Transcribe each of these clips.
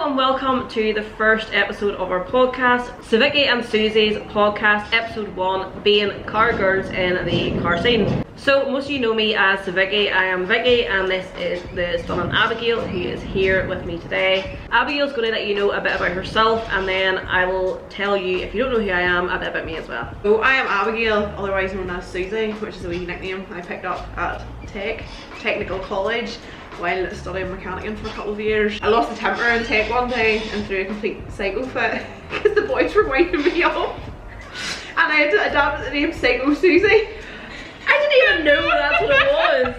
and welcome to the first episode of our podcast, Civicky and Susie's podcast, episode 1, being car girls in the car scene. So most of you know me as Civicky. I am Vicky and this is the stunning Abigail who is here with me today. Abigail's going to let you know a bit about herself and then I will tell you, if you don't know who I am, a bit about me as well. So I am Abigail, otherwise known as Suzie, which is a wee nickname I picked up at Technical College while studying mechanicking for a couple of years. I lost the temper in tech one day and threw a complete psycho fit because the boys were winding me up and I had to adapt the name Psycho Suzie. I didn't even know that's what it was.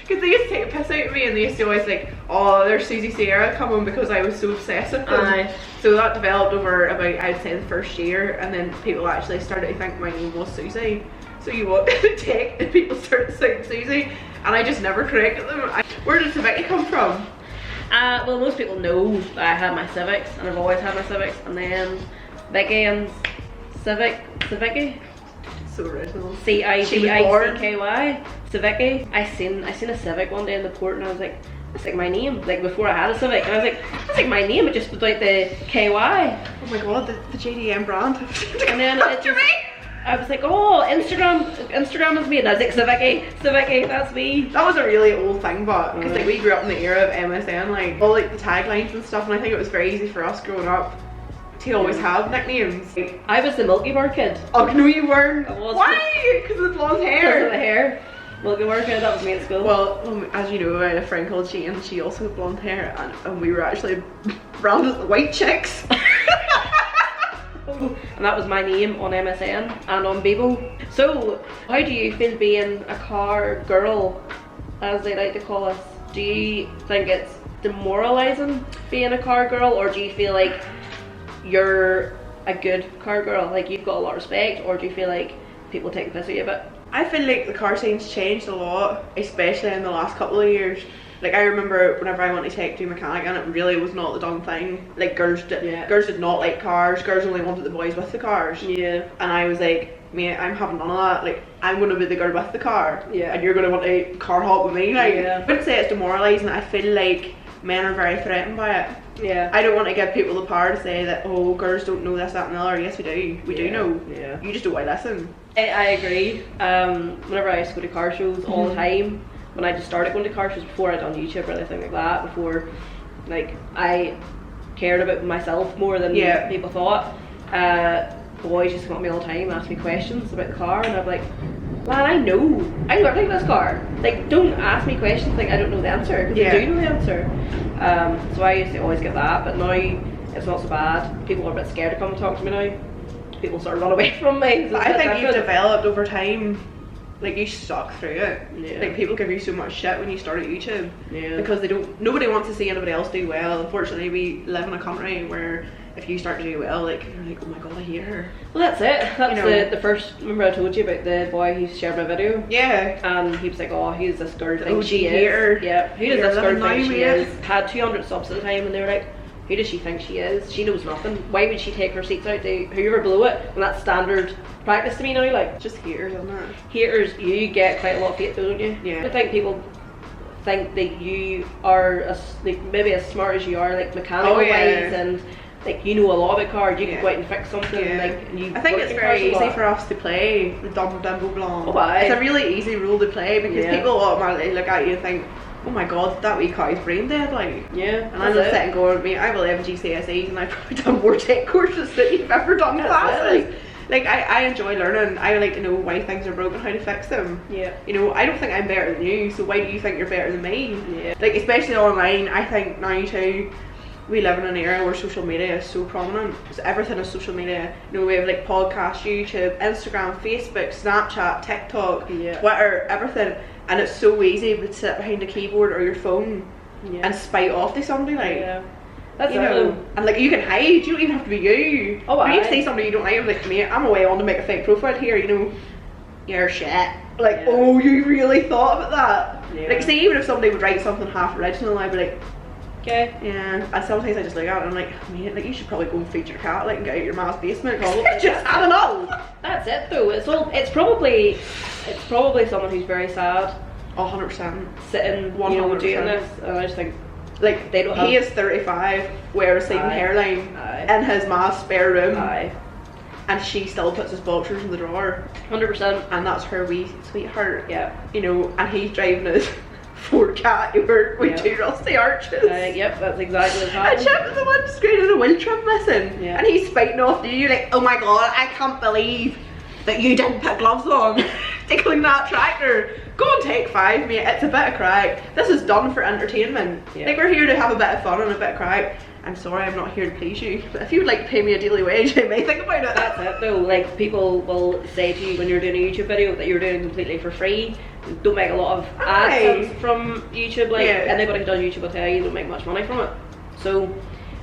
Because they used to take a piss out of me and they used to always like, oh, there's Suzie Sierra coming because I was so obsessed with them. Aye. So that developed over about, I'd say, the first year, and then people actually started to think my name was Suzie. So you walk in tech and people started saying Suzie and I just never corrected them. Where did Civicky come from? Well, most people know that I had my Civics and I've always had my Civics, and then Vicky and Civicky. So original. C-I-V-I-C-K-Y. Civicky. I seen a Civic one day in the port and I was like, that's like my name. Like before I had a Civic, and I was like, that's like my name, it just without the KY. Oh my god, the JDM brand. And then it just, I was like, oh, Instagram is me, and I was like, Civicky, that's me. That was a really old thing, but because like we grew up in the era of MSN, like all like the taglines and stuff, and I think it was very easy for us growing up to always have nicknames. I was the Milky Bar kid. Oh no, you weren't. I was. Why? Because of the blonde hair. Because of the hair. Milky Bar kid, that was me at school. Well, as you know, I had a friend called Jane, and she also had blonde hair, and we were actually branded the white chicks. And that was my name on MSN and on Bebo. So, how do you feel being a car girl, as they like to call us? Do you think it's demoralising being a car girl, or do you feel like you're a good car girl, like you've got a lot of respect, or do you feel like people take the piss out of you a bit? I feel like the car scene's changed a lot, especially in the last couple of years. Like I remember whenever I went to tech to do mechanic, and it really was not the done thing. Like girls did not like cars. Girls only wanted the boys with the cars. Yeah. And I was like, mate, I'm having none of that. Like I'm gonna be the girl with the car. Yeah. And you're gonna want to car hop with me. Like I wouldn't say it's demoralising. I feel like men are very threatened by it. Yeah. I don't want to give people the power to say that, oh, girls don't know this, that and the other. Yes we do. We do know. Yeah. You just don't want to listen. I agree. Whenever I used to go to car shows all the time, when I just started going to car shows, before I'd done YouTube or anything like that, before like I cared about myself more than people thought, boys used to come up to me all the time and ask me questions about the car, and I'd be like, man, I know everything about this car. Like, don't ask me questions like I don't know the answer, because I do know the answer. So I used to always get that, but now it's not so bad. People are a bit scared to come and talk to me now. People sort of run away from me. So I think you've developed over time. Like you stuck through it. Yeah. Like people give you so much shit when you start at YouTube. Yeah. Because nobody wants to see anybody else do well. Unfortunately, we live in a country where if you start to do well, like you're like, oh my god, I hate her. Well, that's it. That's the first. Remember I told you about the boy who shared my video? Yeah. And he was like, oh, who does this girl think she is? Yeah. Who does this girl think she is? Had 200 subs at the time, and they were like, who does she think she is? She knows nothing. Why would she take her seats out to whoever blew it? And that's standard practice to me now. Like, just haters, isn't it? Haters, you get quite a lot of hate though, don't you? Yeah. I think people think that you are like maybe as smart as you are, like mechanical wise, and like you know a lot about cars. You can go out and fix something. Like, and I think it's very easy for us to play the dumb blonde. Oh, it's a really easy role to play because people automatically look at you and think, oh my god, that wee cow's brain dead, like. Yeah. And I'm just sitting going, I have 11 GCSEs and I've probably done more tech courses than you've ever done classes. Like I enjoy learning. I like to know why things are broken, how to fix them. Yeah. You know, I don't think I'm better than you, so why do you think you're better than me? Yeah. Like especially online, I think now too, we live in an era where social media is so prominent. So everything is social media. You know, we have like podcasts, YouTube, Instagram, Facebook, Snapchat, TikTok, Twitter, everything. And it's so easy to sit behind a keyboard or your phone and spite off to somebody, like that's, you know, and like you can hide, you don't even have to be you. Oh, when you see somebody you don't like, I'm like, mate, I'm away on to make a fake profile here, you know, you're shit. Like, oh, you really thought about that? Yeah. Like, see, even if somebody would write something half original, I'd be like, okay. Yeah. And sometimes I just look at it and I'm like, mate, like you should probably go and feed your cat, like, and get out your ma's basement. It's just had enough. That's it though. It's probably someone who's very sad. 100%. Sitting, 100%. You know, doing this, and I just think, Like, they don't have... He is 35, wears a receding hairline, in his ma's spare room. And she still puts his boxers in the drawer. 100%. And that's her wee sweetheart. Yeah. You know, and he's driving his Ford Cat over with 2 rusty arches. Yep, that's exactly what's happening. And Chip is the one screwed in a wheel trim missing. Yeah. And he's fighting off you like, oh my god, I can't believe that you didn't put gloves on to clean that tractor. Go and take 5, mate. It's a bit of crack. This is done for entertainment. Yeah. Like, we're here to have a bit of fun and a bit of crack. I'm sorry, I'm not here to please you. But if you would like to pay me a daily wage, I may think about it. That's it though. Like, people will say to you when you're doing a YouTube video that you're doing it completely for free. Don't make a lot of ads from YouTube. Like, anybody who does YouTube will tell you don't make much money from it. So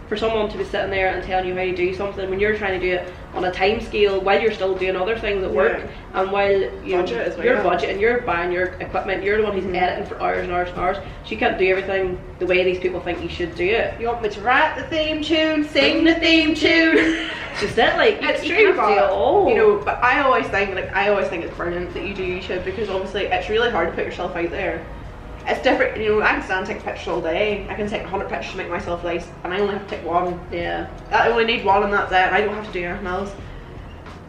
for someone to be sitting there and telling you how to do something when you're trying to do it on a time scale while you're still doing other things at work, and while you're budgeting, you're buying your equipment, you're the one who's editing for hours and hours and hours, so you can't do everything the way these people think you should do it. You want me to write the theme tune, sing the theme tune? It's just that, like, it's you true, can't do it all. You know, but I always think it's brilliant that you do YouTube, because obviously it's really hard to put yourself out there. It's different, you know, I can stand and take pictures all day. I can take 100 pictures to make myself nice, and I only have to take 1. Yeah. I only need 1 and that's it. I don't have to do anything else.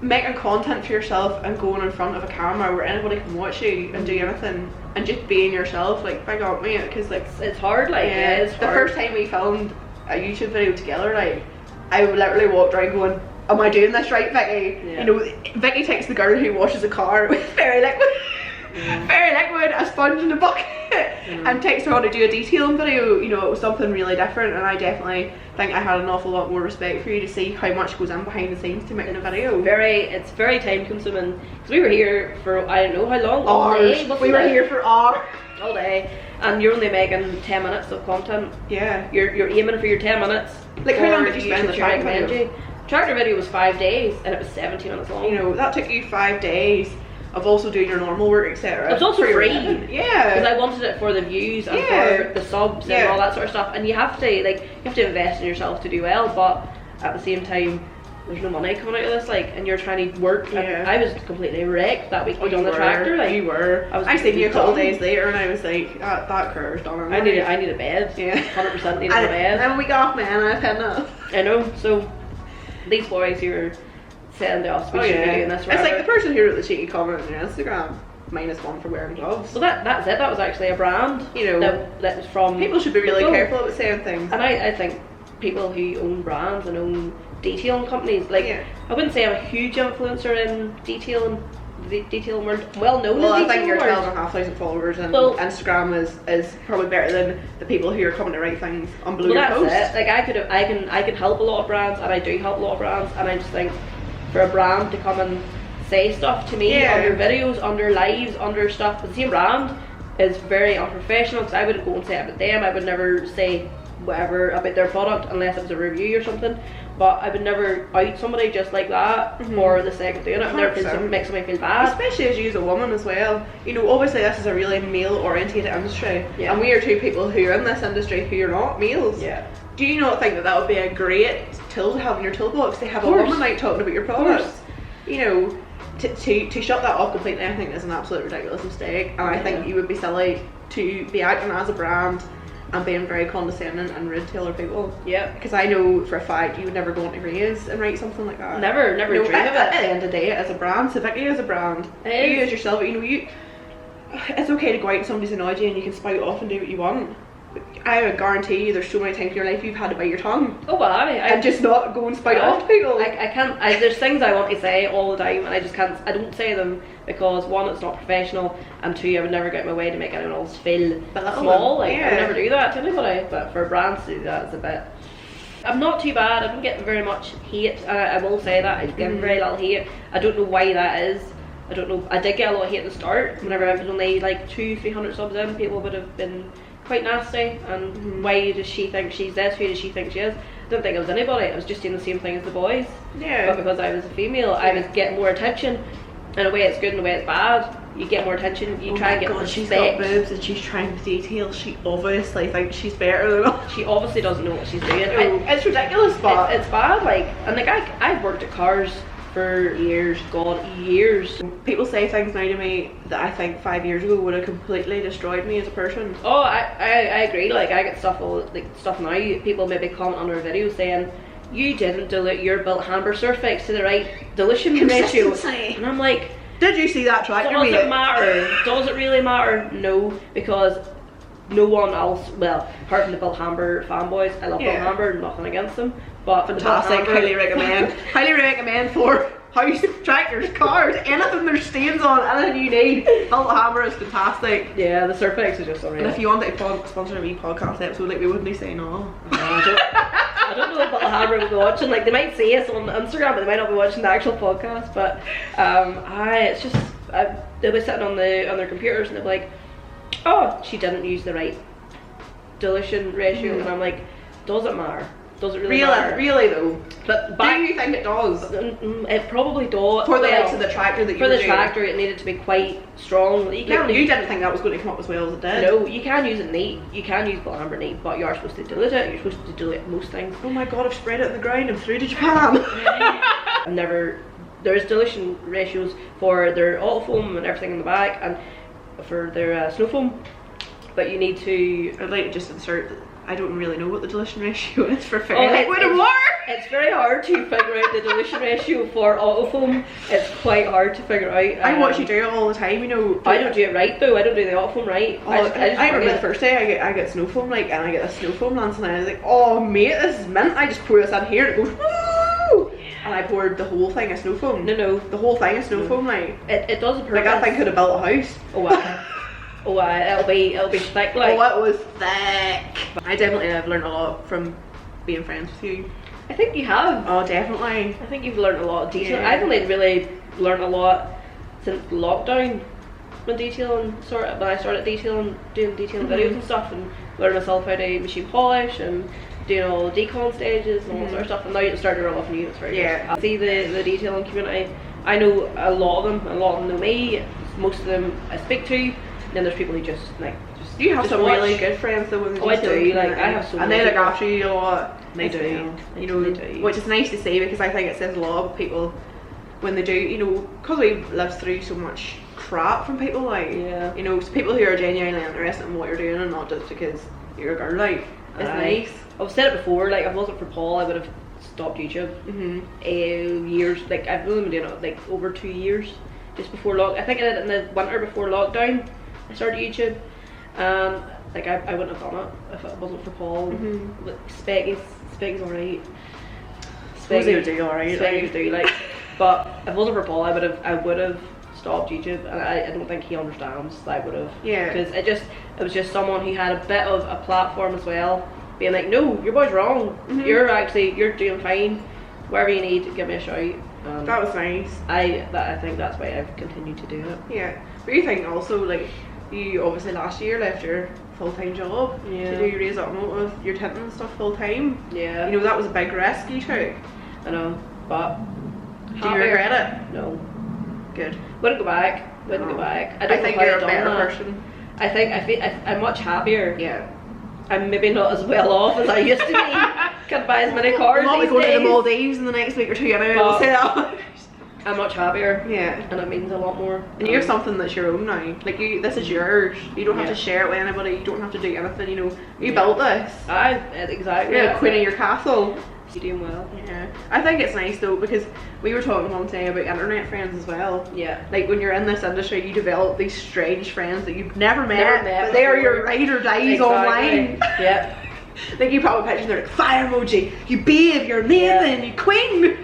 Making content for yourself and going in front of a camera where anybody can watch you and do anything and just being yourself, like, big up, mate, because like it's hard, like, it's hard. The first time we filmed a YouTube video together, like, I literally walked around going, am I doing this right, Vicky? Yeah. You know, Vicky takes the girl who washes a car with fairy liquid. Very liquid, a sponge in a bucket, and takes her on to do a detailing video. You know, it was something really different, and I definitely think I had an awful lot more respect for you to see how much goes in behind the scenes to making a video. It's very time consuming, because we were here for I don't know how long, all day. We were here for hours. All day, and you're only making 10 minutes of content. Yeah. You're aiming for your 10 minutes. Like, how long did you spend the tractor video? Tractor video was 5 days, and it was 17 minutes long. You know, that took you 5 days of also doing your normal work, etc. It's also free. Yeah. Because I wanted it for the views and for the subs and all that sort of stuff. And you have to invest in yourself to do well, but at the same time, there's no money coming out of this, like, and you're trying to work. I was completely wrecked that week on the tractor. Like, you were. I seen you a couple days later, and I was like, that career's done. I need a bed. Yeah. 100% need a bed. I'm a week off, man. I've had enough. I know. So these boys who are saying to us we should be doing this. It's like the person who wrote the cheeky comment on your Instagram, -1 for wearing gloves. Well, that's it. That was actually a brand. You know, that was from. People should be really careful about saying things. And I think people who own brands and own detailing companies, like, I wouldn't say I'm a huge influencer in detailing. The detailing world, well known. Well, I think your 12,500 followers on Instagram is probably better than the people who are coming to write things on blue posts. That's it. Like, I can help a lot of brands, and I do help a lot of brands, and I just think for a brand to come and say stuff to me under videos, under lives, under stuff, the same brand is very unprofessional, because I wouldn't go and say about them. I would never say whatever about their product unless it was a review or something, but I would never out somebody just like that for the sake of doing it, and therefore it makes somebody feel bad. Especially as you as a woman as well. You know, obviously this is a really male orientated industry, and we are two people who are in this industry who are not males. Do you not think that would be a great tool to have in your toolbox, to have a woman out talking about your products? You know, to shut that off completely, I think is an absolute ridiculous mistake, and I think you would be silly to be acting as a brand and being very condescending and rude to other people. Because I know for a fact you would never go into Raise and write something like that. Never dream of it. At the end of the day, as a brand, Civicky as a brand, you as yourself, you know, it's okay to go out and somebody's annoyed you and you can spout off and do what you want. I would guarantee you there's so many times in your life you've had to bite your tongue. Oh well, and just not go and spout off to people. I can't. There's things I want to say all the time, and I just can't. I don't say them because 1, it's not professional, and 2, I would never get my way to make anyone else feel small. Like, I would never do that to anybody. But for brands to do that, it's a bit. I'm not too bad. I don't get very much hate. I will say that I get very little hate. I don't know why that is. I don't know. I did get a lot of hate at the start. Whenever I was only like 200-300 subs in, people would have been quite nasty, and why does she think she's this, who does she think she is? I don't think it was anybody, I was just doing the same thing as the boys. But because I was a female, I was getting more attention. In a way it's good, in a way it's bad. You get more attention, you try and get respect. She's got boobs and she's trying to detail, she obviously thinks she's better than us. She obviously doesn't know what she's doing. It's ridiculous, but it's bad, like, and like I've worked at cars for years, God, years. People say things now to me that I think 5 years ago would have completely destroyed me as a person. Oh, I agree. Like, I get stuff now. People maybe comment on our videos saying, you didn't dilute your Bilt hamber surfex to the right dilution ratio. And I'm like, did you see that tractor? Does it matter? Does it really matter? No, because no one else, well, apart from the Bilt hamber fanboys, I love Bilt hamber, nothing against them, but fantastic, highly recommend. Highly recommend for house, tractors, cars, anything there's stains on, anything you need. Bilt hamber is fantastic. Yeah, the surfex is just unreal. And if you wanted to sponsor a wee podcast episode, like, we wouldn't say no. I don't know if Bilt hamber will be watching. Like, they might see us on Instagram, but they might not be watching the actual podcast. But it's just they'll be sitting on their computers and they'll be like, oh, she didn't use the right dilution ratio, and I'm like, does it matter? Does it really matter? Really though. But do you think it does? It probably does. For the likes of the tractor that you were doing. For the tractor, it needed to be quite strong. You didn't think that was going to come up as well as it did? No, you can use it neat. You can use Bilt hamber neat, but you are supposed to dilute it. You're supposed to dilute most things. Oh my God, I've spread it on the ground and through to Japan. There's dilution ratios for their auto foam and everything in the back, and for their snow foam. But you need to. I'd like to just insert that I don't really know what the dilution ratio is for liquid and water. It's very hard to figure out the dilution ratio for auto foam. It's quite hard to figure out. I watch you do it all the time, you know. I don't do it right though. I don't do the auto foam right. I remember the first day I get snow foam, like, and I get a snow foam lance, and I was like, oh mate, this is mint. I just pour this in here and it goes woo! And I poured the whole thing of snow foam. No, the whole thing of snow foam, like it does a purpose. Like, that thing could have built a house. Oh wow. Oh, it'll be thick, like. Oh, it was thick. I definitely have learned a lot from being friends with you. I think you have. Oh, definitely. I think you've learned a lot of detail. Yeah. I've only really learned a lot since lockdown when I started doing detailing videos and stuff, and learning myself how to machine polish and doing all the decon stages and all that sort of stuff. And now you start to rub off new. It's very good. I see the detailing community. I know a lot of them. A lot of them know me. Most of them I speak to. And then there's people who just you have some watch. Really good friends though. I do. Like, I have so. And they look after you a lot. They do. You know, they do. Which is nice to see, because I think it says a lot of people when they do. You know, because we live through so much crap from people, like, you know, so people who are genuinely interested in what you're doing and not just because you're a girl, like, it's nice. I've said it before, like, if it wasn't for Paul, I would have stopped YouTube. Years, like, I've only been doing it like over 2 years, just before I think I did it in the winter before lockdown. I started YouTube. Like, I wouldn't have done it if it wasn't for Paul. Specky's alright. Suzie would do alright. Specky would do, like, but if it wasn't for Paul, I would have stopped YouTube, and I don't think he understands that I would have. Yeah. Because it was just someone who had a bit of a platform as well, being like, no, your boy's wrong. You're doing fine. Wherever you need, give me a shout. That was nice. I think that's why I've continued to do it. Yeah. But you think also, like, you obviously last year left your full-time job to do your Raise Automotive, your tinting and stuff full-time. Yeah. You know, that was a big risk you took. I know, but do you regret it? No. Good. Wouldn't go back. I think you're a better person. I think I'm much happier. Yeah. I'm maybe not as well off as I used to be. Can't buy as many cars. I'll be going days. to the Maldives in the next week or two, and I will say that. I'm much happier. Yeah. And it means a lot more. And you have something that's your own now. Like, this is yours. You don't have to share it with anybody. You don't have to do anything, you know. You built this. Exactly. You're the queen of your castle. You're doing well. Yeah. I think it's nice though, because we were talking one day about internet friends as well. Yeah. Like, when you're in this industry, you develop these strange friends that you've never met but they are your ride or dies online. Yeah. Like, you probably picture they're like, fire emoji, you babe, you're amazing, you queen.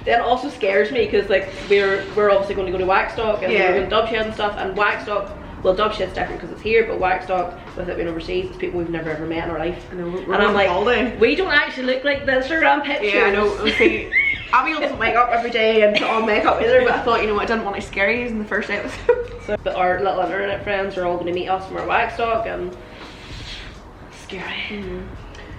It also scares me, because, like, we're obviously going to go to Waxstock and we're going to dub shed and stuff, and Waxstock, well, dub shed's different because it's here, but Waxstock, with it being overseas, it's people we've never ever met in our life. I know, and I'm like, we don't actually look like the Instagram pictures. Yeah, I know. Okay. Abigail doesn't wake up every day and put on makeup either, but I thought, you know what, I didn't want to scare you in the first episode. But our little internet friends are all going to meet us from our Waxstock, and scary.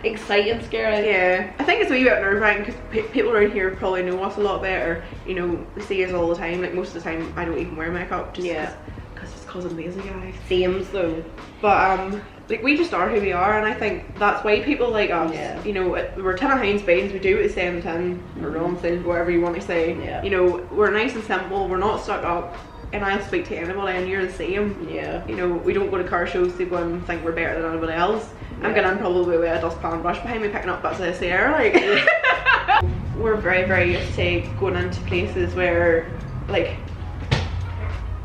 Exciting, scary. Yeah, I think it's a wee bit nerve-wracking because people around here probably know us a lot better. You know, they see us all the time. Like, most of the time I don't even wear makeup just because it's I'm lazy, guys. Sames though. But like we just are who we are, and I think that's why people like us, you know, we're tin of Heinz beans, we do what we say in the tin, or nonsense, whatever you want to say. You know, we're nice and simple, we're not stuck up, and I'll speak to anybody and you're the same. You know, we don't go to car shows to go and think we're better than anybody else. I'm going in probably with a dustpan brush behind me picking up bits of the air, like. We're very, very used to going into places where, like,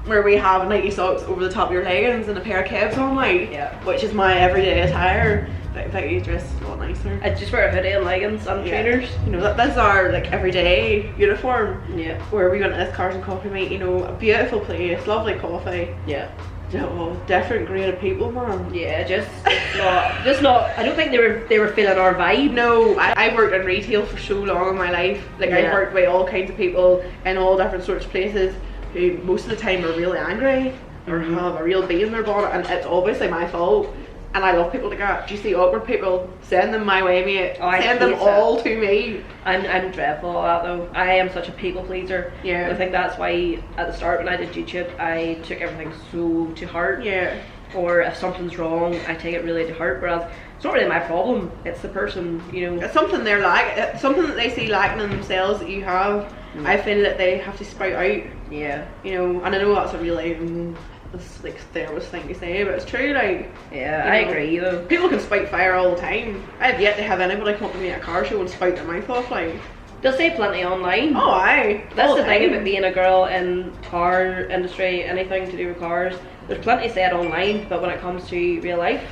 where we have Nike socks over the top of your leggings and a pair of Kevs on, like, which is my everyday attire. But you dress a lot nicer. I just wear a hoodie and leggings and trainers. You know, that's our like everyday uniform. Where we went to this Cars and Coffee Mate, you know, a beautiful place, lovely coffee. Oh, different grade of people, man. Just not. I don't think they were feeling our vibe. No, I worked in retail for so long in my life. Like I worked with all kinds of people in all different sorts of places who most of the time are really angry or have a real bee in their bonnet, and it's obviously my fault. And I love people like that. Do you see awkward people? Send them my way, mate. Send them all to me. I'm dreadful at that though. I am such a people pleaser. I think that's why at the start when I did YouTube, I took everything so to heart. Or if something's wrong, I take it really to heart. Whereas it's not really my problem. It's the person, you know. It's something they're it's something that they see lacking in themselves that you have. I feel that they have to spout out. You know, and I know that's a really it's like therapist thing to say, but it's true, like. I agree though. People can spout fire all the time. I've yet to have anybody come up to me at a car show and spout their mouth off, like. They'll say plenty online. Oh aye. That's the thing about being a girl in car industry, anything to do with cars. There's plenty said online, but when it comes to real life,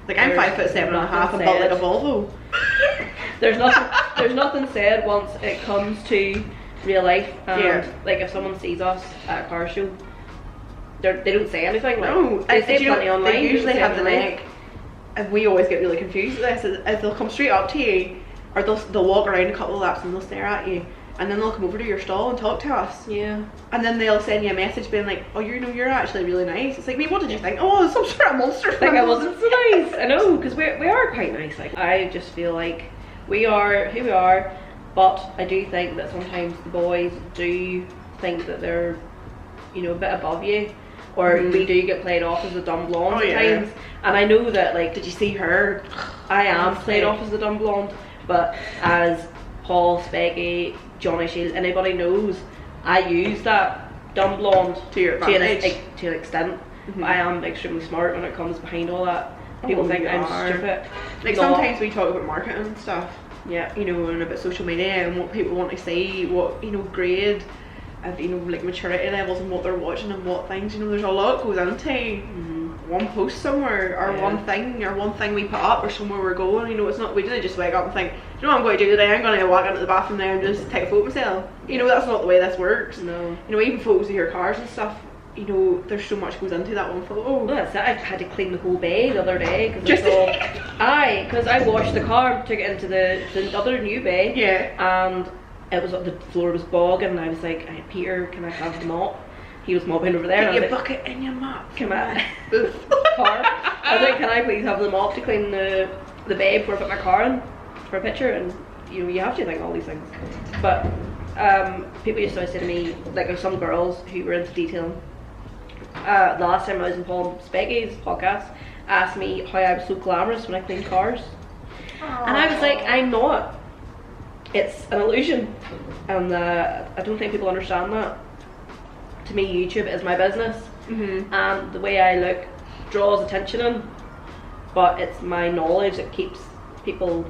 like I'm 5'7.5" and built like a Volvo. there's nothing said once it comes to real life, and like if someone sees us at a car show, they don't say anything. Like, no, they say plenty online. They usually have the neck, and we always get really confused with this. Is they'll come straight up to you, or they'll walk around a couple of laps and they'll stare at you, and then they'll come over to your stall and talk to us. And then they'll send you a message being like, "Oh, you're actually really nice." It's like, mate, what did you think? Oh, some sort of monster. Like I wasn't so nice. I know, because we are quite nice. Like I just feel like we are who we are, but I do think that sometimes the boys do think that they're, you know, a bit above you. Or we do get played off as a dumb blonde at times, and I know that. Like, did you see her? I am played off as a dumb blonde, but as Paul, Specky, Johnny Shield, anybody knows, I use that dumb blonde to an extent. But I am extremely smart when it comes behind all that. People think I'm stupid. Like sometimes we talk about marketing and stuff. You know, and about social media and what people want to see, what, you know, grade. Of, you know, like maturity levels and what they're watching and what things, you know, there's a lot goes into one post somewhere or one thing we put up or somewhere we're going. You know, it's not, we didn't just wake up and think, you know what I'm going to do today, I'm going to walk into the bathroom there and just take a photo of myself. You know, that's not the way this works. No. You know, even photos of your cars and stuff, you know, there's so much goes into that one photo. Well, that's it. I had to clean the whole bay the other day because because I washed the car, took it into the other new bay, and it was, the floor was bogging, and I was like, "Hey, Peter, can I have the mop?" He was mopping over there. Get your bucket and your mop. Come on. Car. I was like, "Can I please have the mop to clean the bay before I put my car in for a picture?" And you know, you have to think all these things. But people used to say to me, like, there's some girls who were into detailing. The last time I was in Paul Specky's podcast, asked me how I was so glamorous when I cleaned cars. And I was like, I'm not. It's an illusion, and I don't think people understand that. To me, YouTube is my business, and the way I look draws attention in, but it's my knowledge that keeps people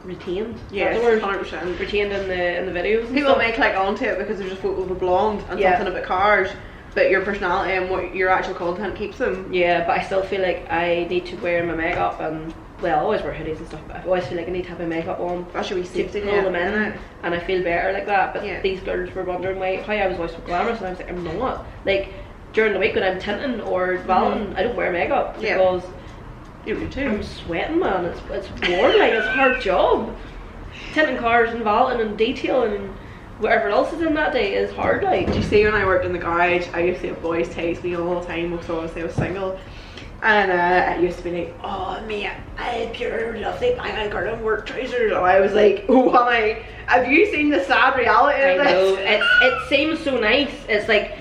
retained. Yes, 100%. Retained in the videos. People may click onto it because there's a photo of a blonde and something about cars, but your personality and what your actual content keeps them. Yeah, but I still feel like I need to wear my makeup and. Well, I always wear hoodies and stuff, but I always feel like I need to have my makeup on. Especially to pull them in, and I feel better like that. But these girls were wondering how I was always so glamorous, and I was like, I'm not. Like, during the week when I'm tinting or valeting, I don't wear makeup because you do too. I'm sweating, man. It's warm, like, it's a hard job. Tinting cars and valeting and detailing and whatever else is in that day is hard, like. Do you see, when I worked in the garage, I used to have boys text me all the time because obviously I was single. And I used to be like, "Oh, mate, I had pure lovely banging garden work trousers." And I was like, "Oh, honey, have you seen the sad reality of this?" I know. It seems so nice. It's like,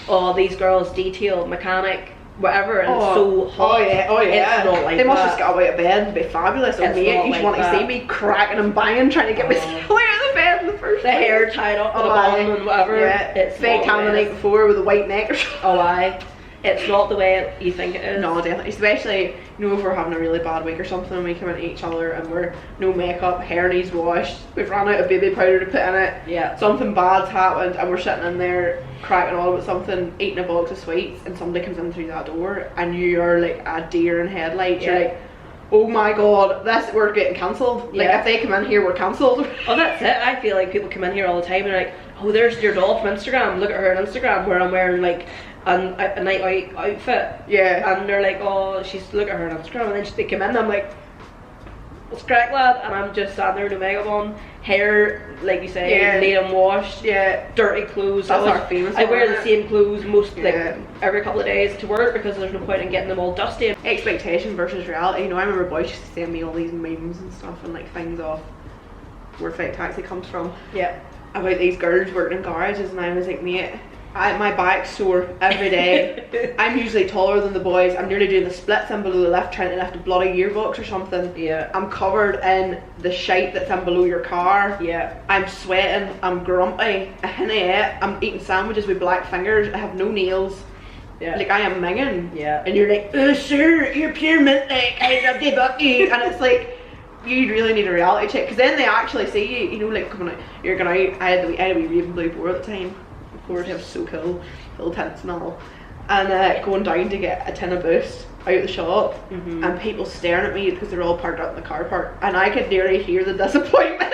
oh, these girls detail, mechanic, whatever, and it's so hot. Oh yeah. It's not like they must that. just get away to bed and be fabulous. Oh mate, you just want to see me cracking and banging, trying to get myself away out of bed in the first The hair tied up with a bun and whatever. Yeah, it's fake tan the night before with a white neck or something. Oh aye. It's not the way you think it is. No, definitely. Especially, you know, if we're having a really bad week or something and we come into each other and we're no makeup, hair needs washed, we've run out of baby powder to put in it, yeah, something bad's happened and we're sitting in there cracking on about something, eating a box of sweets, and somebody comes in through that door and you're like a deer in headlights. Yeah. You're like, oh my god, we're getting cancelled. Like, if they come in here, we're cancelled. Oh, that's it. I feel like people come in here all the time and they're like, oh, there's your doll from Instagram, look at her on Instagram where I'm wearing like a night out outfit. Yeah. And they're like, oh, look at her on Instagram, and then they come in and I'm like, what's crack, lad? And I'm just standing there, no makeup on, hair, like you say, laid and washed, dirty clothes. That's our famous I wear one, the same clothes like every couple of days to work because there's no point in getting them all dusty. Expectation versus reality. You know, I remember boys used to send me all these memes and stuff and like things off where Fake Taxi comes from. Yeah. About these girls working in garages, and I was like, mate, my back's sore every day. I'm usually taller than the boys. I'm nearly doing the splits in below the lift, trying to lift a bloody gearbox or something. Yeah. I'm covered in the shite that's in below your car. Yeah. I'm sweating. I'm grumpy. I'm eating sandwiches with black fingers. I have no nails. Yeah. Like, I am minging. Yeah. And you're like, oh sir, you're pure mint, like, I love the bucky. And it's like, you really need a reality check, because then they actually see you, you know, like, coming out, you're going out. I had a wee Raven Blue Boar at the time. Of course, it was so cool, little tints and all, and going down to get a tin of boost out of the shop, and people staring at me because they're all parked out in the car park, and I could nearly hear the disappointment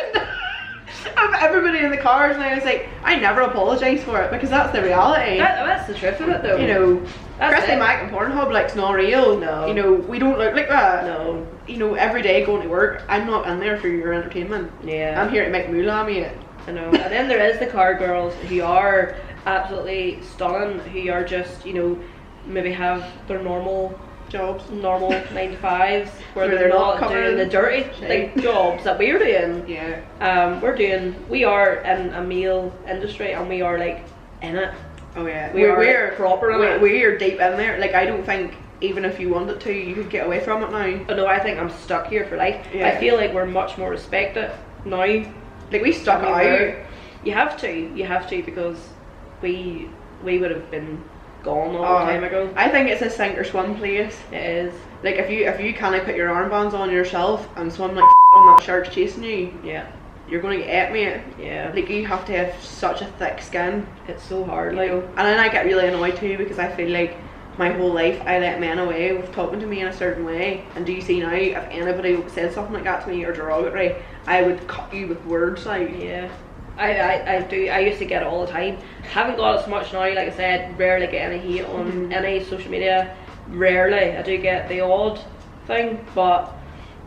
of everybody in the cars, and I was like, I never apologise for it, because that's the reality. That's the truth of it, though. You know, Christy Mac and Pornhub, like, it's not real. No. You know, we don't look like that. No. You know, every day going to work, I'm not in there for your entertainment. Yeah. I'm here to make moolah, mate. I know. And then there is the car girls who are absolutely stunning, who are just, you know, maybe have their normal jobs, normal 9 to 5s where they're not doing the dirty like jobs that we're doing. Yeah. We are in a male industry and we are like in it. Oh yeah. We're proper in it. We're deep in there. Like, I don't think even if you wanted to, you could get away from it now. Oh no, I think I'm stuck here for life. Yeah. I feel like we're much more respected now. Like, we stuck out. You have to, because we would have been gone a long time ago. I think it's a sink or swim place. It is. Like, if you can't put your armbands on yourself and someone like on that shark's chasing you, yeah, you're going to get me. Yeah. Like, you have to have such a thick skin. It's so hard, like. And then I get really annoyed too, because I feel like my whole life I let men away with talking to me in a certain way. And do you see now, if anybody said something like that to me or derogatory, I would cut you with words, like. Yeah. I do. I used to get it all the time. Haven't got as much now, like I said. Rarely get any hate on any social media. Rarely. I do get the odd thing, but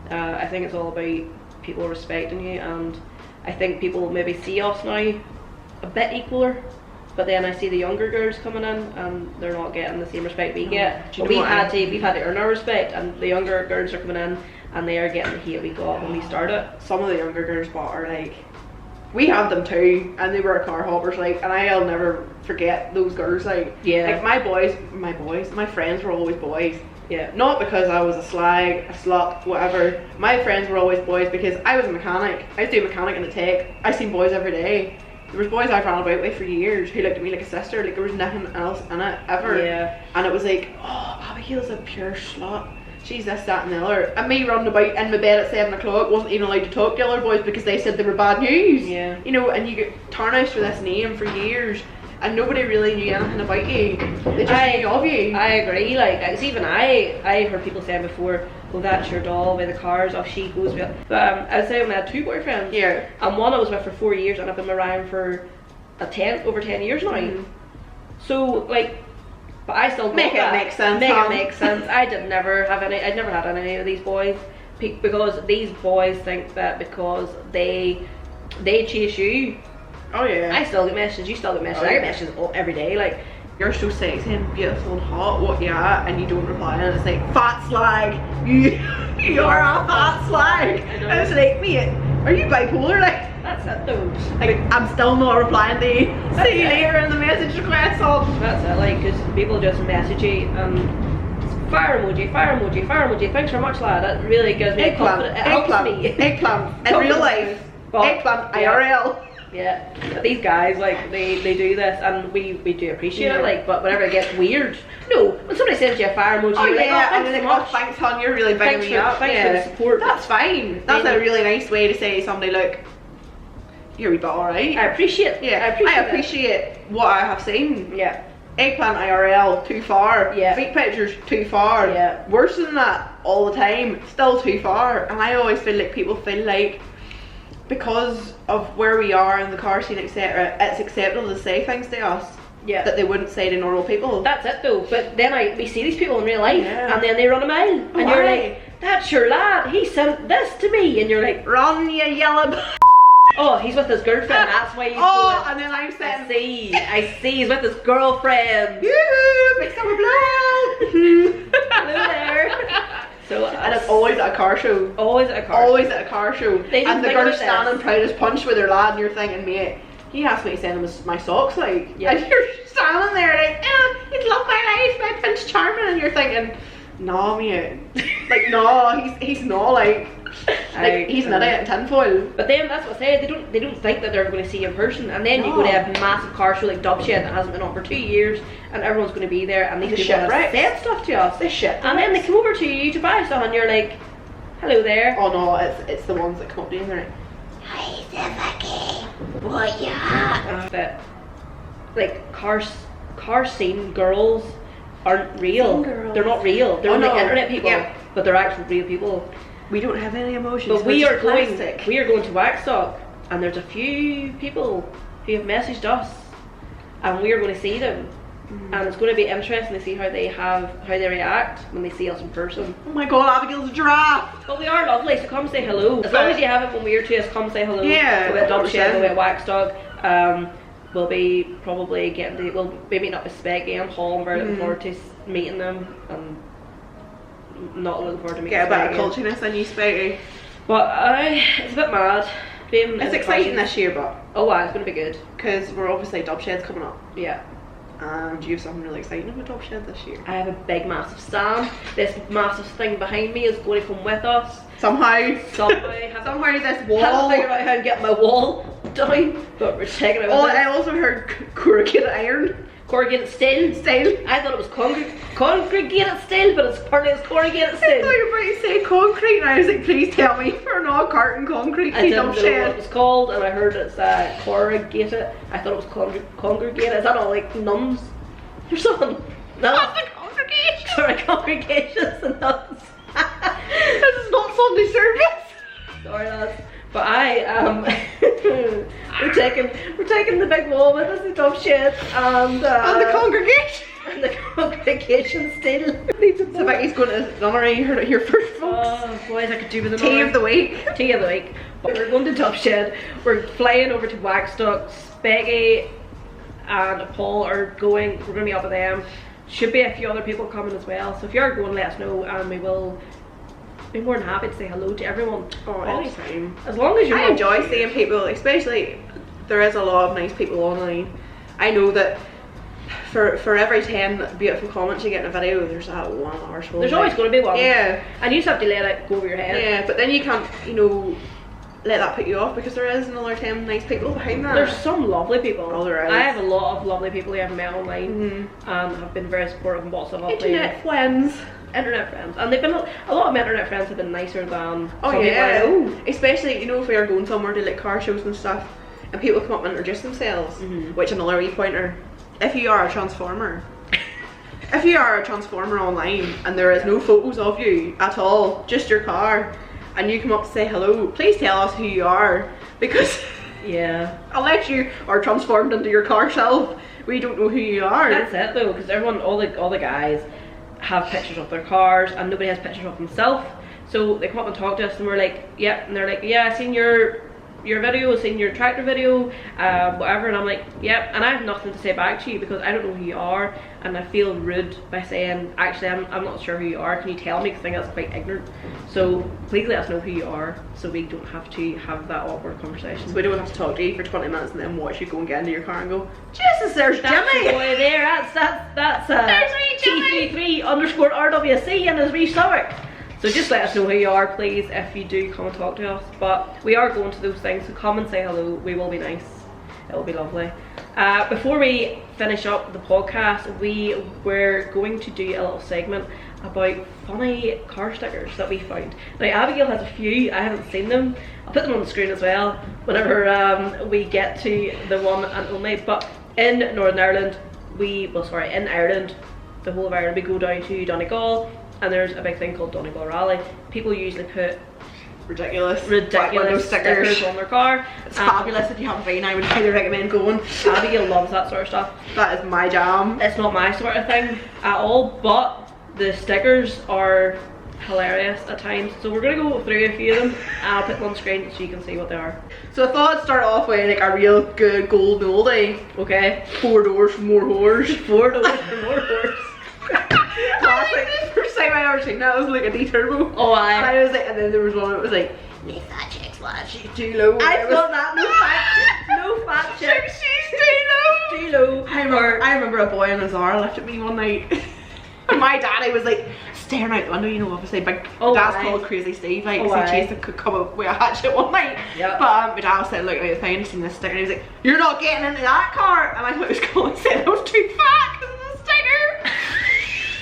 I think it's all about people respecting you, and I think people maybe see us now a bit equaler, but then I see the younger girls coming in and they're not getting the same respect we get. But we've had to earn our respect, and the younger girls are coming in and they are getting the hate we got when we started. Some of the younger girls are like, we had them too, and they were car hoppers, like, and I'll never forget those girls, like. Yeah. Like, my friends were always boys. Yeah. Not because I was a slag, a slut, whatever. My friends were always boys because I was a mechanic. I was doing mechanic in the tech. I seen boys every day. There was boys I've ran about with for years who looked at me like a sister, like there was nothing else in it, ever. Yeah. And it was like, oh, Abigail's a pure slut. She's this, that and the other. And me running about in my bed at 7 o'clock, wasn't even allowed to talk to other boys because they said they were bad news. Yeah. You know, and you get tarnished for this name for years, and nobody really knew anything about you. They just knew of you. I agree. Like, it's even I heard people saying before, oh, that's your doll with the cars, oh, she goes with. But I was saying I had 2 boyfriends. Yeah. And one I was with for 4 years, and I've been around for over 10 years now. So, like, but I still make it make sense. It make sense. I'd never had any of these boys, because these boys think that because they chase you. Oh yeah. I still get messages. You still get messages. I get messages every day. Like, you're so sexy and beautiful and hot. What you at? And you don't reply, and it's like, fat slag. You are a fat slag. And it's like, mate, are you bipolar? Like. That's it though. Like, I'm still not replying to you. See you later in the message request. That's it, like, because people just message you and fire emoji, fire emoji, fire emoji. Thanks very much, lad. That really gives me confidence. It helps me. Eggplant. In real life. Eggplant IRL. Yeah, but these guys, like, they do this, and we do appreciate it, like, but whenever it gets weird, no, when somebody sends you a fire emoji, you're like, oh, thanks so much. Thanks, hon, you're really bigging me up. Thanks for the support. That's fine. That's a really nice way to say to somebody, look, you're a wee bit alright. I appreciate I appreciate what I have seen. Yeah. Eggplant IRL, too far. Yeah. Feet pictures, too far. Yeah. Worse than that, all the time, still too far. And I always feel like people feel like, because of where we are in the car scene, etc., it's acceptable to say things to us that they wouldn't say to normal people. That's it though. But then we see these people in real life, and then they run a mile, and you're like, that's your lad, he sent this to me, and you're like, run, you yellow oh, he's with his girlfriend, that's why he's going. And then I'm saying, I see, he's with his girlfriend. Make some blood. Hello there. So, and it's always at a car show. Always at a car show. And the girl's standing proud as punch with her lad, and you're thinking, mate, he asked me to send him my socks, like. And you're standing there like, he'd love my life, my Prince Charming, and you're thinking, nah, mate. Like, no, he's not, like he's an idiot in tinfoil. But then that's what I said, they don't think that they're going to see you in person, and then you go to a massive car show like Dubshed that hasn't been on for 2 years, and everyone's going to be there, and these people have said stuff to us. This shit. And then they come over to you to buy stuff, and you're like, hello there. Oh no, it's the ones that come up to you and they're like, hi Civicky, what ya? That, like, car scene girls aren't real. They're not real. They're like internet people, but they're actual real people. We don't have any emotions. But we are going to Waxstock, and there's a few people who have messaged us, and we are going to see them, and it's going to be interesting to see how they react when they see us in person. Oh my god, Abigail's a giraffe. Well, they are lovely, so come say hello. As long as you haven't been weird to us, come say hello. Yeah, we'll be at Dubshed, we'll be at Waxstock. We'll be probably we'll be meeting up with Specky and Hall, and we're looking forward to meeting them, and not looking forward to meeting get a bit of cultiness in you, Specky. But it's a bit mad. It's exciting this year, but it's going to be good, because we're obviously Dubshed's coming up. Yeah. And you have something really exciting about Dubshed this year. I have a big massive stand. This massive thing behind me is going to come with us. Somehow this wall. Haven't figured out how to get my wall down, but we're checking it out. I also heard corrugated iron. Corrugated steel. I thought it was congregated steel, but it's apparently it's corrugated steel. I thought you were about to say concrete, and I was like, please tell me you're not carton concrete. I didn't know what it was called, and I heard it's corrugated. I thought it was congregated. Is that all like nuns or something? No. That's the congregation. Sorry, congregations and nuns. This is not Sunday service. Sorry, lads. But we're taking the big wall with us, the Dubshed, and the congregation. And the congregation still. Civicky's going to nunnery. You heard it here first, folks. Oh, boys, I could do with the tea of the week. Tea of the week. But we're going to Dubshed. We're flying over to Waxstock. Specky and Paul are going. We're going to be up with them. Should be a few other people coming as well. So if you're going, let us know, and we will be more than happy to say hello to everyone. Oh, anytime. As long as you. I enjoy seeing people, especially there is a lot of nice people online. I know that for every 10 beautiful comments you get in a video, there's that one arsehole. There's always going to be one. Yeah. And you just have to let it go over your head. Yeah, but then you can't, let that put you off, because there is another 10 nice people behind that. There's some lovely people. Oh, there is. I have a lot of lovely people who I've met online and have been very supportive and bought stuff off me. Internet friends, and they've been a lot of my internet friends have been nicer than some people I know. Especially if we are going somewhere to like car shows and stuff, and people come up and introduce themselves. Which another wee pointer: if you are a transformer, online and there is no photos of you at all, just your car, and you come up to say hello, please tell us who you are, because unless you are transformed into your car self, we don't know who you are. That's it though, because everyone, all the guys have pictures of their cars, and nobody has pictures of themselves. So they come up and talk to us, and we're like, and they're like, I seen your your video, I've seen your tractor video, whatever, and I'm like, yep, and I have nothing to say back to you because I don't know who you are, and I feel rude by saying, actually, I'm not sure who you are, can you tell me, because I think that's quite ignorant. So please let us know who you are so we don't have to have that awkward conversation. So we don't have to talk to you for 20 minutes and then watch you go and get into your car and go, Jesus, there's that's Jimmy! The boy there, that's T33_RWC in his wee stomach. So just let us know who you are, please, if you do come and talk to us. But we are going to those things, so come and say hello. We will be nice. It will be lovely. Before we finish up the podcast, we were going to do a little segment about funny car stickers that we found. Now, Abigail has a few. I haven't seen them. I'll put them on the screen as well whenever we get to the one and only. But in Northern Ireland, in Ireland, the whole of Ireland, we go down to Donegal, and there's a big thing called Donegal Rally. People usually put ridiculous stickers on their car. It's fabulous. If you haven't been, I would highly recommend going. Abigail loves that sort of stuff. That is my jam. It's not my sort of thing at all, but the stickers are hilarious at times. So we're gonna go through a few of them, and I'll put them on the screen so you can see what they are. So I thought I'd start off with like a real good golden oldie. Okay. 4 doors for more whores. 4 doors for more whores. Classic. First time I ever seen that was like a D-turbo. Oh, and I was like, and then there was one that was like, make that chick's flat, she's too low. I thought that, no fat chick. She's too low. I remember a boy in a Zara left at me one night. And my daddy was like staring out the window, you know, obviously big. Dad's called Crazy Steve, like, so Jason could come up with a hatchet one night. Yep. But my dad was sitting looking at the thing and seen this sticker and he was like, you're not getting into that car. And I thought it was cool and said I was too fat because of the sticker.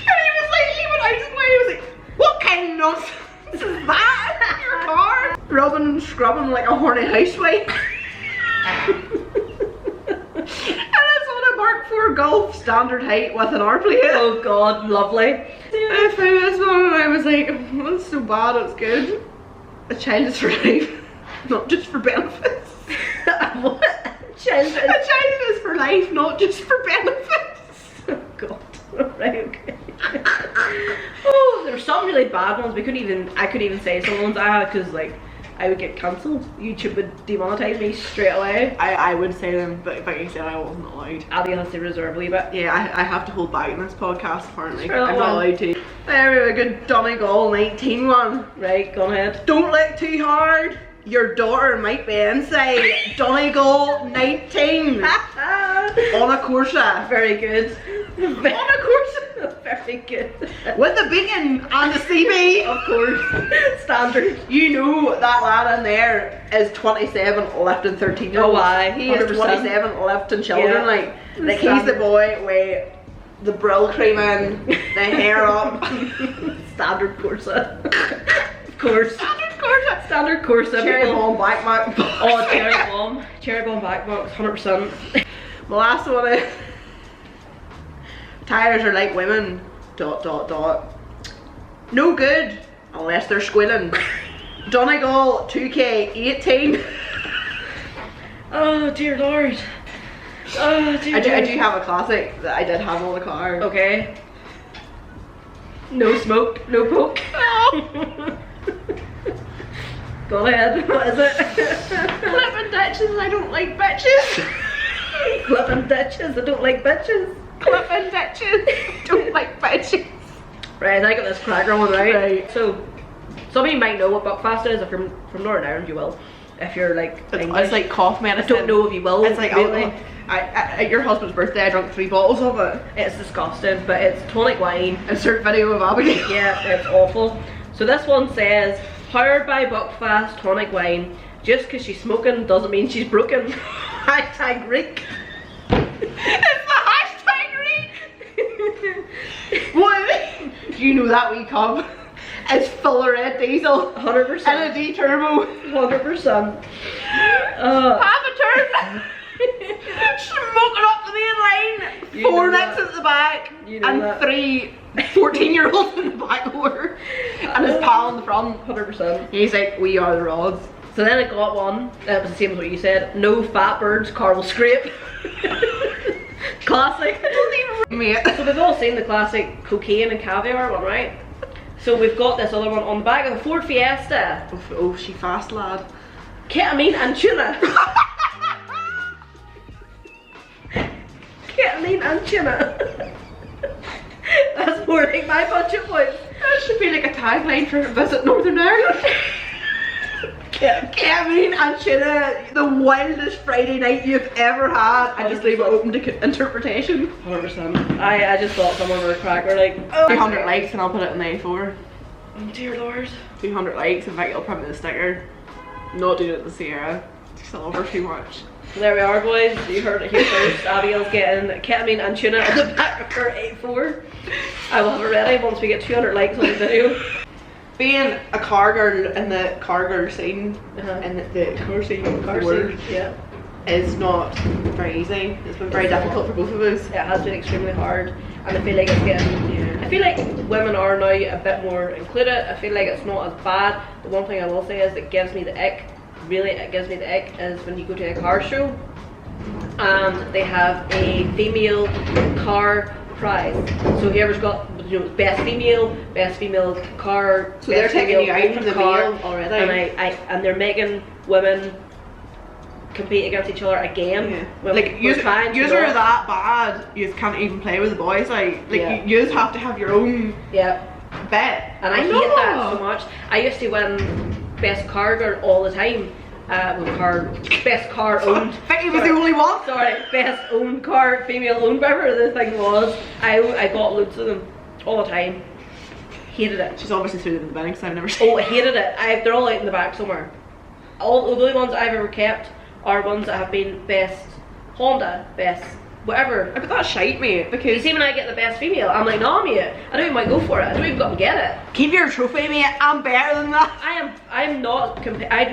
And he was like, even out his way, he was like, what kind of nonsense is that in your car? Rubbing and scrubbing like a horny housewife. Mark 4 Golf standard height with an R plate. Oh god, lovely. I found this one and I was like, that's so bad, it's good. A child is for life, not just for benefits. What? A child is for life, not just for benefits. Oh god. Right, okay. Oh, there were some really bad ones. I couldn't even say some ones I had because like I would get cancelled. YouTube would demonetize me straight away. I would say them, but like you said, I wasn't allowed. Abigail has to reserve a wee bit. Yeah, I have to hold back in this podcast apparently. I'm not allowed to. There we go, good Donegal 19 one. Right, go ahead. Don't lick too hard. Your daughter might be inside. Donegal 19. On a Corsa. Very good. On a Corsa. Very good. With the beacon and the CB. Of course. Standard. You know that lad in there is 27 lifting 13 year olds. Oh why? He is 27 lifting children. Yeah. Like he's the boy with the brill cream in, the hair up. Standard Corsa. Of course. Standard Corsa. Cherry bomb back mark. Oh, cherry bomb back marks, 100%. My last one is tires are like women. ... No good unless they're squealing. Donegal 2K18. Oh dear lord. Oh dear. I do have a classic that I did have on the car. Okay. No smoke, no poke. Oh. Go ahead, what is it? Flipping ditches, I don't like bitches. Flipping ditches, I don't like bitches. Flipping ditches, don't like bitches. Right, I got this cracker one, right? So, some of you might know what Buckfast is. If you're from Northern Ireland, you will. If you're like English, it's like cough medicine. I don't know if you will. It's like, really. At your husband's birthday, I drank 3 bottles of it. It's disgusting, but it's tonic wine. Insert video of Abigail. Yeah, it's awful. So this one says, powered by Buckfast tonic wine. Just because she's smoking doesn't mean she's broken. Hashtag Greek. It's the hashtag Greek. What? Do you know that wee cub? It's full of red diesel. 100%. And a D-turbo. 100%. Half a turn. Smoking up the main lane. 4 nicks at the back. You know and that. 3 14-year-olds in the back door. And his pal in the front. 100%. He's like, we are the rods. So then I got one. That was the same as what you said. No fat birds, car will scrape. Classic. Mate. So we've all seen the classic cocaine and caviar one, right? So we've got this other one on the back of the Ford Fiesta. Oh, she fast, lad. ketamine and tuna. Ketamine and tuna. That's more like my budget points. That should be like a tagline for Visit Northern Ireland. Ketamine and tuna, the wildest Friday night you've ever had. I just leave it open to interpretation. 100%. I just thought someone were a cracker, like, oh, 200 likes and I'll put it in the A4. Oh dear lord. 200 likes, in fact you'll print me the sticker. Not doing it in the Sierra. Just I love her too much. There we are, boys. You heard it here first. Abigail's getting ketamine and tuna on the back of her A4. I will have it ready once we get 200 likes on the video. Being a car girl in the car girl scene, and the car scene, yeah, is not very easy. It's been very difficult for both of us. It has been extremely hard, and I feel like it's getting. I feel like women are now a bit more included. I feel like it's not as bad. The one thing I will say is it gives me the ick. Really, it gives me the ick is when you go to a car show and they have a female car prize. So whoever's got, you know, best female car. So they're taking you out from the male already. And they're making women compete against each other again. Yeah. Like you're that bad, you can't even play with the boys. Like you just have to have your own bet. And I hate that so much. I used to win best car girl all the time. Best car owned. Vicky was the only one. Sorry, best owned car, female owned, whatever the thing was. I got loads of them all the time. Hated it. She's obviously threw them in the bin because I've never seen. Oh, I hated it. They're all out in the back somewhere. All the only ones I've ever kept are ones that have been best Honda, best whatever. But that's shite, mate, because you see when I get the best female, I'm like, nah, mate, I don't even might go for it. I don't even got to get it. Keep your trophy, mate. I'm better than that. I do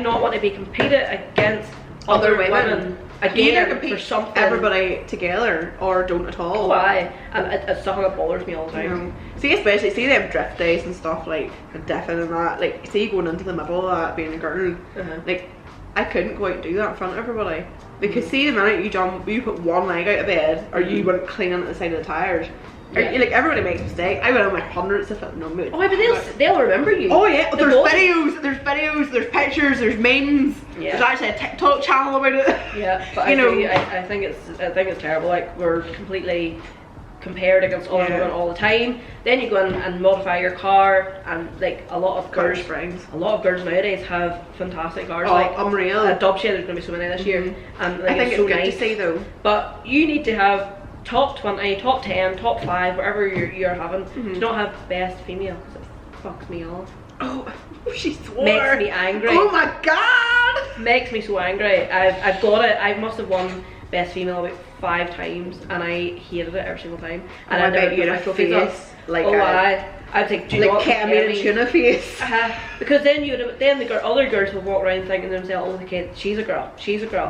not want to be competed against other women. Again, for something. Everybody together or don't at all. Why? And it's something that bothers me all the time. See, especially them drift days and stuff, like diffing and that. Like, see, going into the middle of that, being a girl, like I couldn't go out and do that in front of everybody. Because see, the minute you put one leg out of bed, or you went clean on the side of the tires, or, like everybody makes mistakes. I went on like hundreds of it. No mood. Oh, but they'll remember you. Oh yeah, there's videos, there's pictures, there's memes. Yeah. There's actually a TikTok channel about it. Yeah, but I think it's terrible. Like we're completely compared against other women all the time. Then you go in and modify your car, and like a lot of girls nowadays have fantastic cars. Oh, like unreal. Dubshed, there's gonna be so many this year, and like, I think it's so good nice to see though. But you need to have top 20, top 10, top 5, whatever you're having. To not have best female, because it fucks me off. Oh, she swore. Makes me angry. Oh my god! Makes me so angry. I've got it. I must have won best female about 5 times, and I hated it every single time. And I bet you had a face like I'd think, do like ketamine and tuna face. Because then other girls will walk around thinking to themselves, oh, okay, she's a girl.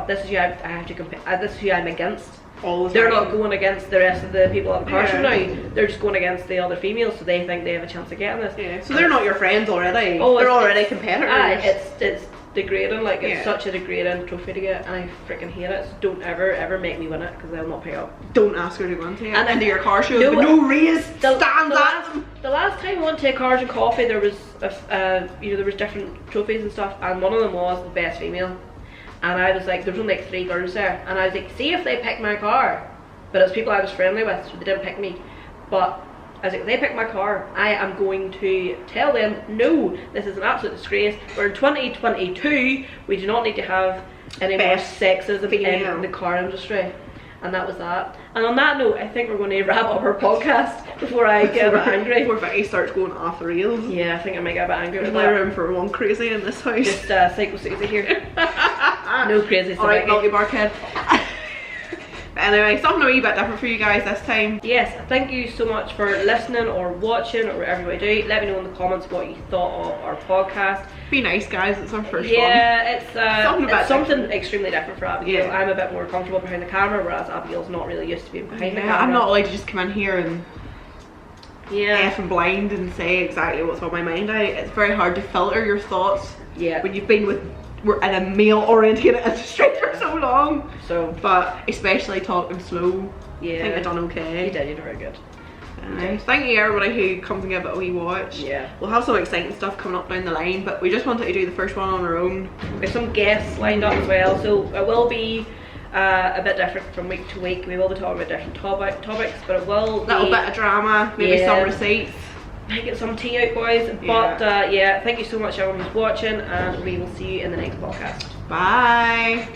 This is who I have to compare. This is who I'm against. They're not going against the rest of the people at the car show now. They're just going against the other females, so they think they have a chance of getting this. Yeah. So they're not your friends already. Oh, they're already competitors. It's degrading. Like it's such a degrading trophy to get, and I freaking hate it. So don't ever make me win it, because I'll not pay up. Don't ask her to go into it. And into your car show. No raise. The last time I went to a Cars and Coffee, there was there was different trophies and stuff, and one of them was the best female. And I was like, there was only like 3 girls there, and I was like, see if they pick my car. But it was people I was friendly with, so they didn't pick me. But I was like, if they pick my car, I am going to tell them, no, this is an absolute disgrace. We're in 2022, we do not need to have any more sexism in the car industry. And that was that. And on that note, I think we're going to wrap up our podcast before I get a bit angry. Before Vicky starts going off the rails. Yeah, I think I might get a bit angry with that. There's no room for one crazy in this house. Just Psycho Suzie here. No crazy. Alright, multi-bark head. Anyway, something a wee bit different for you guys this time. Yes, thank you so much for listening or watching or whatever you do. Let me know in the comments what you thought of our podcast. Be nice, guys, it's our first one. Yeah, it's something extremely different for Abigail. I'm a bit more comfortable behind the camera, whereas Abigail's not really used to being behind the camera. I'm not allowed to just come in here and F and blind and say exactly what's on my mind. It's very hard to filter your thoughts when you've been we're in a male-oriented industry for so long. But especially talking slow. Yeah. I think I done okay. You did very good. Thank you everybody who comes and give it a wee watch. Yeah. We'll have some exciting stuff coming up down the line, but we just wanted to do the first one on our own. There's some guests lined up as well, so it will be a bit different from week to week. We will be talking about different topics, but it will be little bit of drama, maybe some receipts. Might get some tea out, boys. But yeah, thank you so much everyone who's watching, and we will see you in the next podcast. Bye.